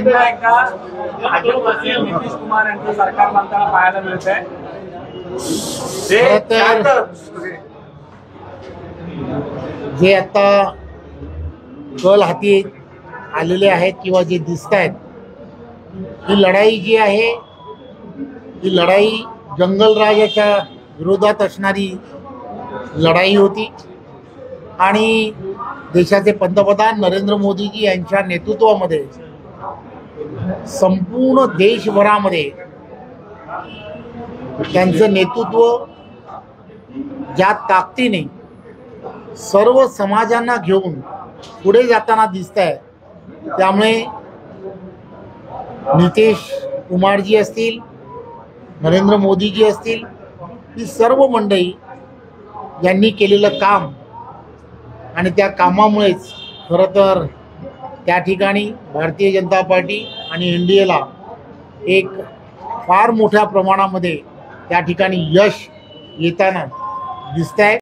पुन्हा एकदा भाजपचे नितीश कुमार यांचं सरकार बनताना पाहायला मिळत आहे। जे आता कल हाती आलेले आहेत किंवा जे दिसत आहेत, ही लढाई जी आहे ही लढाई जंगलराजाच्या विरोधात असणारी लढाई होती आणि देशाचे पंतप्रधान नरेंद्र मोदीजी यांच्या नेतृत्वामध्ये संपूर्ण देशभरामध्ये त्यांचं नेतृत्व ज्या ताकदीने सर्व समाजांना घेऊन पुढे जाताना दिसत आहे, त्यामुळे नितीश कुमारजी असतील, नरेंद्र मोदीजी असतील, ही सर्व मंडळी यांनी केलेलं काम आणि त्या कामामुळेच खरं तर त्या ठिकाणी भारतीय जनता पार्टी आणि NDAला एक फार मोठ्या प्रमाणामध्ये त्या ठिकाणी यश येताना दिसत आहे।